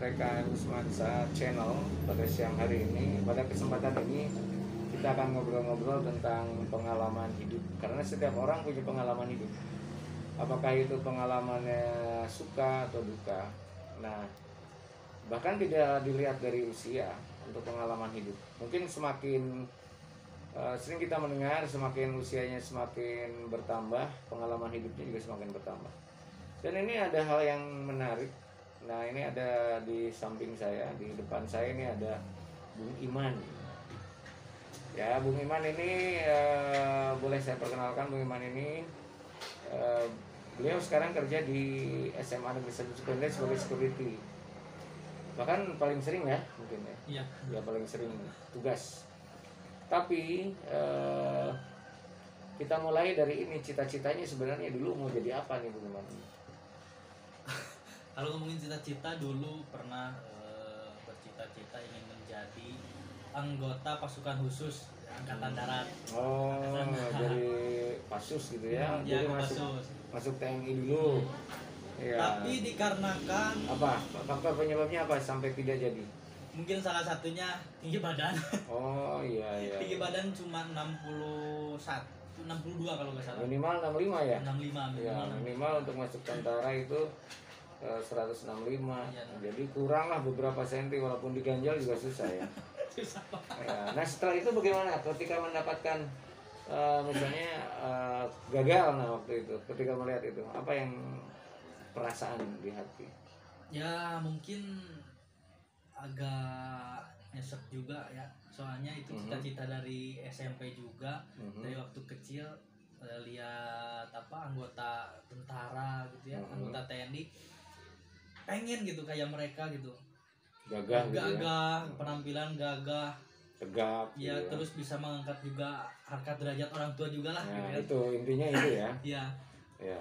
rekan Semansa Channel. Pada siang hari ini, pada kesempatan ini kita akan ngobrol-ngobrol tentang pengalaman hidup. Karena setiap orang punya pengalaman hidup. Apakah itu pengalamannya suka atau duka. Nah, bahkan tidak dilihat dari usia untuk pengalaman hidup. Mungkin semakin sering kita mendengar, semakin usianya semakin bertambah, pengalaman hidupnya juga semakin bertambah. Dan ini ada hal yang menarik. Nah, ini ada di samping saya, di depan saya ini ada Bung Iman. Ya, Bung Iman ini boleh saya perkenalkan. Bung Iman ini beliau sekarang kerja di SMA Negeri 1 Cipendei sebagai security. Bahkan paling sering ya, mungkin ya. Iya. Ya, paling sering tugas. Tapi kita mulai dari ini, cita-citanya sebenarnya dulu mau jadi apa nih Bung Iman? Kalau ngomongin cita-cita, dulu pernah bercita-cita ingin menjadi anggota pasukan khusus Angkatan Darat. Oh, dari Pasus gitu ya? Ya, Jadi masuk TNI dulu. Ya. Tapi dikarenakan Apa? Faktor penyebabnya apa sampai tidak jadi? mungkin salah satunya tinggi badan. Oh iya. Tinggi badan cuma 62 kalau nggak salah. Minimal 65 ya? 65 Ya, minimal untuk masuk tentara itu 165. Iya. Jadi kurang lah beberapa senti, walaupun diganjal juga susah ya. Susah banget. Ya. Nah, setelah itu bagaimana ketika mendapatkan misalnya gagal, nah waktu itu ketika melihat itu apa yang perasaan di hati? Ya mungkin agak nyesek juga ya, soalnya itu cita-cita dari SMP juga. Dari waktu kecil lihat anggota tentara gitu ya, anggota TNI, pengen gitu kayak mereka gitu, Gagah gitu ya? Penampilan gagah, Tegap ya gitu terus bisa mengangkat juga harkat derajat orang tua juga lah. Nah, gitu itu intinya itu ya. ya. Ya,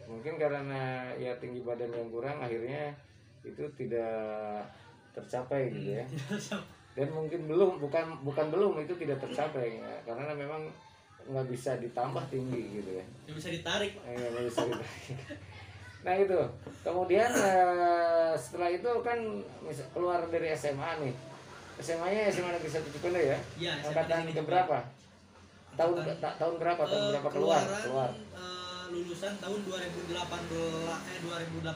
mungkin karena ya tinggi badan yang kurang, akhirnya itu tidak tercapai gitu ya. Dan mungkin bukan itu tidak tercapai ya, karena memang nggak bisa ditambah tinggi gitu ya. Nggak bisa ditarik. Nggak bisa ditarik. Nah itu, kemudian setelah itu kan keluar dari SMA nih. SMA-nya SMA Negeri 1 Cipendei ya? Iya, Angkatan ke berapa? Tahun berapa keluar? Lulusan tahun 2018. 2018.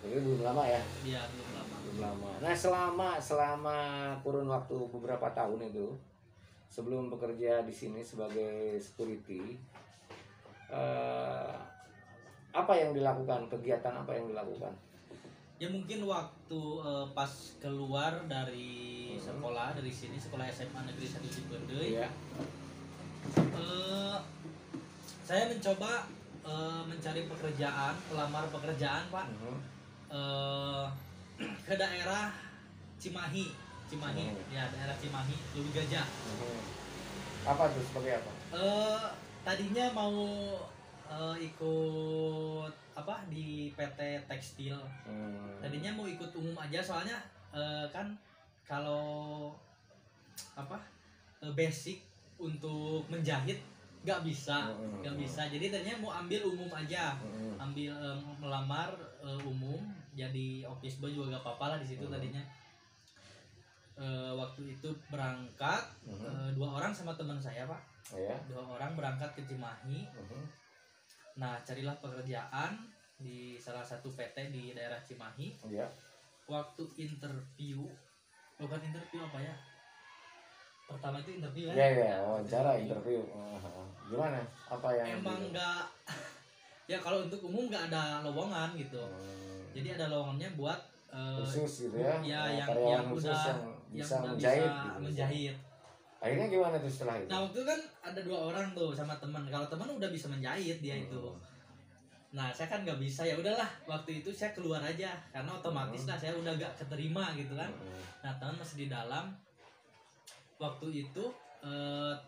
Jadi belum lama ya? Iya, belum lama. Belum lama. Nah, selama kurun waktu beberapa tahun itu, sebelum bekerja di sini sebagai security, apa yang dilakukan? Kegiatan apa yang dilakukan? Ya mungkin waktu pas keluar dari sekolah, dari sini sekolah SMA Negeri 1 Cipendei, Iya. saya mencoba mencari pekerjaan, melamar pekerjaan Pak, ke daerah Cimahi, ya daerah Cimahi, Lubuk Gajah. Apa tuh, sebagai apa? Tadinya mau ikut di PT Tekstil. Tadinya mau ikut umum aja, soalnya kan kalau basic untuk menjahit nggak bisa. Jadi tadinya mau ambil umum aja, melamar umum jadi office boy juga gak apa-apa lah di situ tadinya. Waktu itu berangkat 2 orang sama teman saya Pak. Ya. 2 orang berangkat ke Cimahi. Nah, carilah pekerjaan di salah satu PT di daerah Cimahi. Ya. Waktu interview, bukan interview apa ya? Pertama itu interview ya. Ya, wawancara interview. Gimana? Apa yang emang nggak ya, kalau untuk umum nggak ada lowongan gitu. Jadi ada lowongannya buat khusus gitu ya. Yang udah bisa menjahit. Akhirnya gimana tuh setelah itu? Nah, waktu itu kan ada 2 orang tuh sama teman. Kalau teman udah bisa menjahit dia itu. Nah, saya kan nggak bisa, ya udahlah. Waktu itu saya keluar aja karena otomatis lah saya udah gak keterima gitu kan. Nah, teman masih di dalam. Waktu itu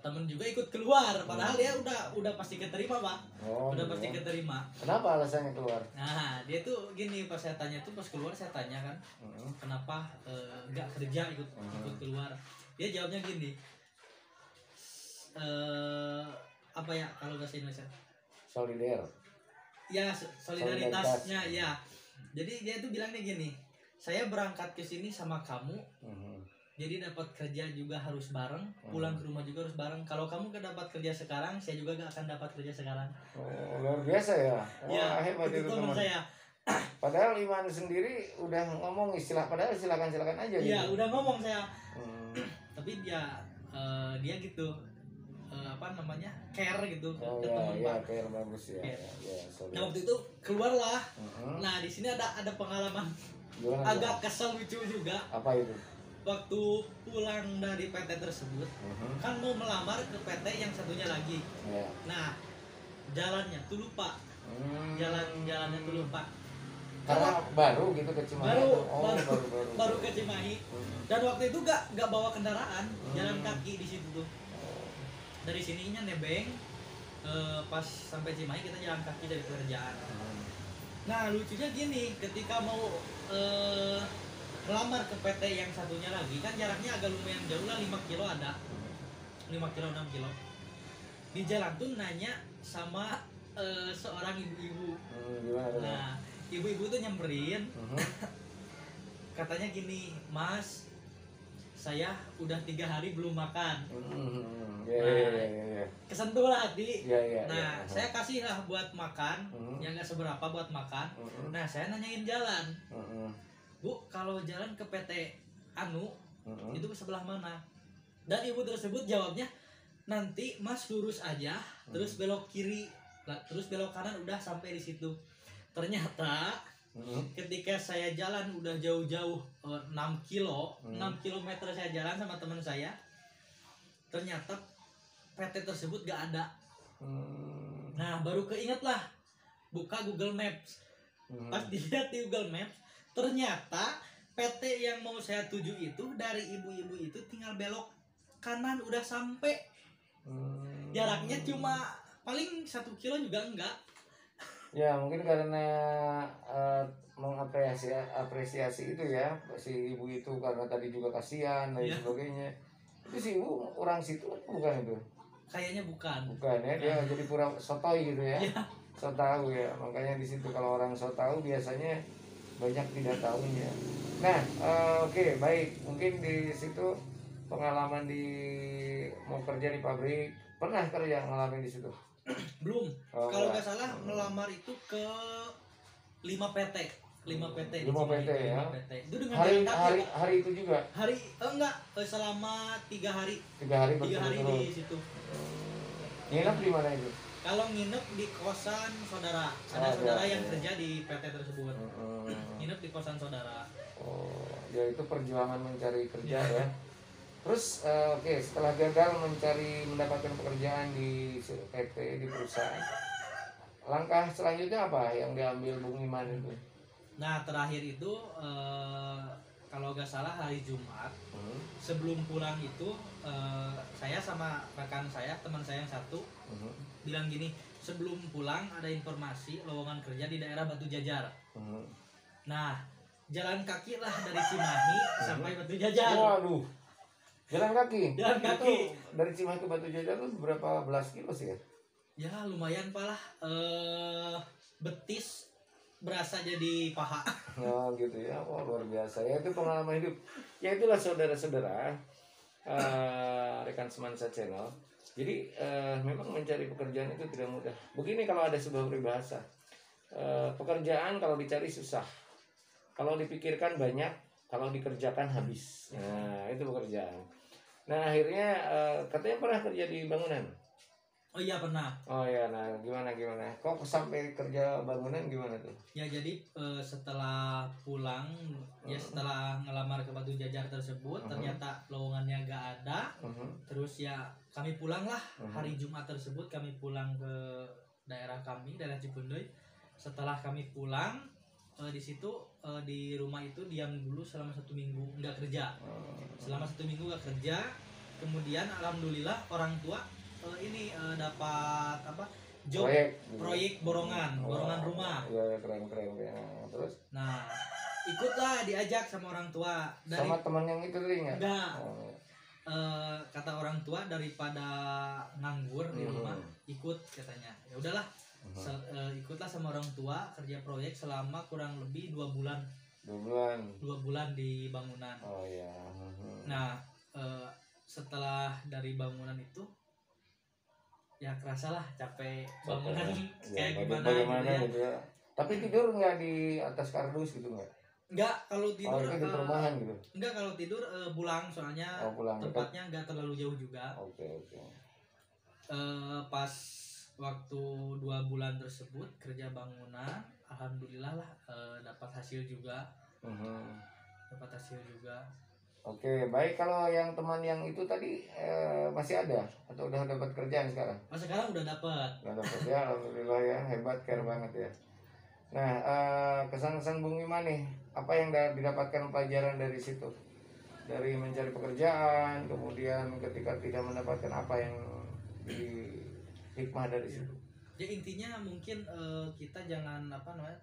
temen juga ikut keluar, padahal dia udah pasti keterima Pak. Udah pasti keterima. Kenapa alasannya keluar? Nah, dia tuh gini, pas saya tanya tuh, pas keluar saya tanya kan, kenapa nggak kerja ikut keluar. Dia jawabnya gini, apa ya kalau bahasa Indonesia? Solider. Ya, solidaritasnya ya. Jadi dia tuh bilangnya gini, saya berangkat ke sini sama kamu, jadi dapat kerja juga harus bareng, pulang ke rumah juga harus bareng. Kalau kamu gak dapat kerja sekarang, saya juga gak akan dapat kerja sekarang. Oh, luar biasa ya. Wah, Ya, hebat itu itu teman teman. saya. Padahal Iman sendiri udah ngomong padahal silakan aja Iya, gitu. udah ngomong saya. Hmm. Tapi dia gitu, apa namanya, care gitu Oh ke ya, teman ya, Pak. kayak bagus ya. Iya. Ya, sorry. Nah waktu itu keluarlah. Mhm. Nah di sini ada pengalaman Gimana, agak kesel lucu juga. apa itu? Waktu pulang dari PT tersebut, kan mau melamar ke PT yang satunya lagi. Ya. Nah jalannya tuh lupa, Hmm. jalannya tuh lupa. Karena baru gitu ke Cimahi. Baru, Oh, baru ke Cimahi. Dan waktu itu gak bawa kendaraan, jalan kaki di situ tuh. Dari sininya nebeng, pas sampai Cimahi kita jalan kaki dari pekerjaan. Nah lucunya gini, ketika mau melamar ke PT yang satunya lagi, kan jaraknya agak lumayan jauh lah, 5 kilo ada, 5 kilo 6 kilo. Di jalan tuh nanya sama seorang ibu-ibu. Gimana tuh? Nah ibu-ibu tuh nyamperin, katanya gini, Mas, saya udah 3 hari belum makan. Ya. Kesentuh lah hati. Ya. Nah saya kasih lah buat makan, yang gak seberapa buat makan. Nah saya nanyain jalan, Bu, kalau jalan ke PT Anu itu ke sebelah mana? Dan ibu tersebut jawabnya, nanti Mas lurus aja, terus belok kiri, terus belok kanan, udah sampai di situ. Ternyata ketika saya jalan udah jauh-jauh 6 kilometer saya jalan sama teman saya, ternyata PT tersebut gak ada. Nah baru keinget lah, buka Google Maps. Pas dilihat di Google Maps, ternyata PT yang mau saya tuju itu dari ibu-ibu itu tinggal belok kanan udah sampai. Jaraknya cuma paling 1 kilo juga enggak. Ya mungkin karena mengapresiasi itu ya si ibu itu, karena tadi juga kasihan dan sebagainya. Itu si ibu orang situ bukan itu? Kayaknya bukan ya, dia jadi pura sotoy gitu ya. So tahu ya, makanya di situ kalau orang so tahu biasanya banyak tidak tahunya. Nah, oke, baik, mungkin di situ pengalaman di mau kerja di pabrik, pernah kerja ngalamin di situ? Belum. Kalau nggak salah melamar itu ke 5 PT. 5 PT. 5 PT ya. 5 PT. Itu dengan hari itu juga. Enggak, selama 3 hari. 3 hari 3 hari di situ. Nginep di mana itu? Kalau nginep di kosan saudara. Ada saudara yang kerja di PT tersebut. Nginep di kosan saudara. Oh, ya itu perjuangan mencari kerja ya. Terus oke, setelah gagal mendapatkan pekerjaan di PT, di perusahaan, langkah selanjutnya apa yang diambil Bung Iman itu? Nah terakhir itu kalau nggak salah hari Jumat, sebelum pulang itu saya sama rekan saya, teman saya yang satu, bilang gini, sebelum pulang ada informasi lowongan kerja di daerah Batu Jajar. Nah jalan kaki lah dari Cimahi sampai Batu Jajar. Waduh, jalan kaki. Itu dari Cimahi ke Batu Jajar itu berapa belas kilo sih ya? Ya lumayan palah, betis berasa jadi paha. Oh gitu ya, wah luar biasa ya, itu pengalaman hidup. Ya itulah saudara-saudara, rekan Semansa Channel. Jadi memang mencari pekerjaan itu tidak mudah. Begini kalau ada sebuah peribahasa, pekerjaan kalau dicari susah, kalau dipikirkan banyak, kalau dikerjakan habis. Nah itu pekerjaan. Nah akhirnya katanya pernah kerja di bangunan. Oh iya pernah. Oh ya, nah gimana? Kok sampai kerja bangunan gimana tuh? Ya jadi setelah pulang, ya setelah ngelamar ke Batu Jajar tersebut, ternyata lowongannya gak ada. Terus ya kami pulang lah, hari Jumat tersebut kami pulang ke daerah kami, daerah Cipundoy. Setelah kami pulang, di situ di rumah itu diam dulu selama 1 minggu nggak kerja. Selama 1 minggu nggak kerja, kemudian alhamdulillah orang tua ini dapat apa, job proyek borongan rumah. Iya keren ya. Terus? Nah ikutlah, diajak sama orang tua. Sama teman yang itu tadi nggak? Enggak. Kata orang tua daripada nganggur di rumah, ikut katanya. Ya udahlah, Ikutlah sama orang tua kerja proyek selama kurang lebih 2 bulan. 2 bulan di bangunan. Oh ya. Nah, setelah dari bangunan itu ya kerasa lah capek bangunan kayak gimana gitu ya. Tapi tidur nggak di atas kardus gitu nggak? Enggak, kalau tidur di perumahan gitu. Enggak, kalau tidur pulang soalnya pulang, tempatnya enggak terlalu jauh juga. Oke. Pas waktu 2 bulan tersebut kerja bangunan, alhamdulillah lah dapat hasil juga. Dapat hasil juga. Oke, baik. Kalau yang teman yang itu tadi masih ada atau udah dapat kerjaan sekarang? Sekarang udah dapat. Udah dapat ya, alhamdulillah ya, hebat, care banget ya. Nah, kesan-kesan Bung Iman nih, apa yang didapatkan pelajaran dari situ? Dari mencari pekerjaan, kemudian ketika tidak mendapatkan apa yang di hikmah dari situ. Ya intinya mungkin kita jangan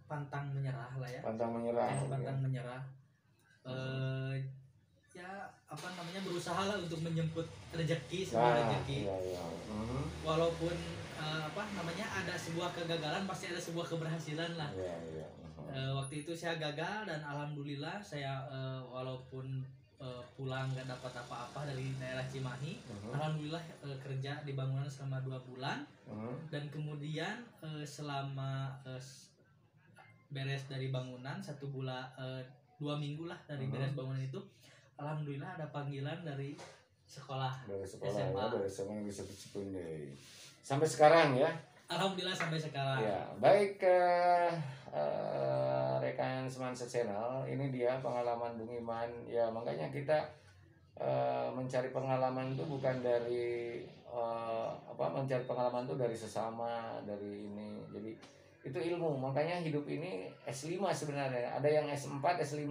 pantang menyerah lah ya. Pantang menyerah. Ya berusaha lah untuk menjemput rezeki, sebuah rezeki. Iya. Walaupun ada sebuah kegagalan pasti ada sebuah keberhasilan lah. Iya. Waktu itu saya gagal dan alhamdulillah saya walaupun pulang gak dapat apa-apa dari daerah Cimahi, alhamdulillah kerja di bangunan selama 2 bulan. Dan kemudian selama beres dari bangunan 1 bulan 2 minggu lah dari beres bangunan itu, alhamdulillah ada panggilan dari sekolah SMA. Dari SMA bisa deh. Sampai sekarang ya. Alhamdulillah sampai sekarang. Ya, baik rekan Semansa Channel, ini dia pengalaman Bung Iman. Ya, makanya kita mencari pengalaman itu bukan dari mencari pengalaman itu dari sesama, dari ini. Jadi itu ilmu. Makanya hidup ini S5 sebenarnya. Ada yang S4, S5.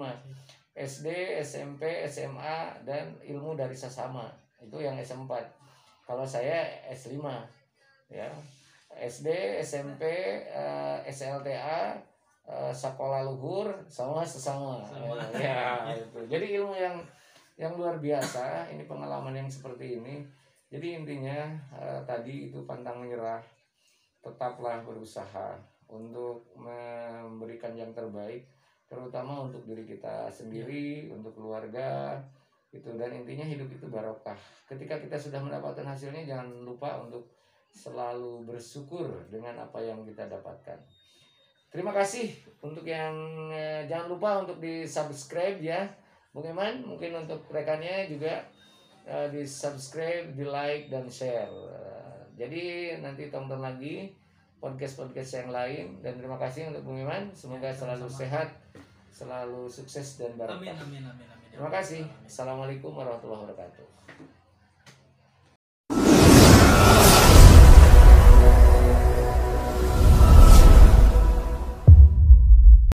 SD, SMP, SMA dan ilmu dari sesama. Itu yang S4. Kalau saya S5 ya. SD, SMP, SLTA, sekolah luhur sama sesama. Ya, itu. Jadi ilmu yang luar biasa, ini pengalaman yang seperti ini. Jadi intinya tadi itu pantang menyerah. Tetaplah berusaha untuk memberikan yang terbaik, terutama untuk diri kita sendiri, untuk keluarga itu, dan intinya hidup itu barokah. Ketika kita sudah mendapatkan hasilnya, jangan lupa untuk selalu bersyukur dengan apa yang kita dapatkan. Terima kasih untuk yang jangan lupa untuk di subscribe ya Bung Iman, mungkin untuk rekannya juga di subscribe, di like dan share. Jadi nanti tonton lagi podcast yang lain, dan terima kasih untuk Bung Iman, semoga selalu sehat, selalu sukses dan barokah. Amin. Terima kasih. Assalamualaikum warahmatullahi wabarakatuh.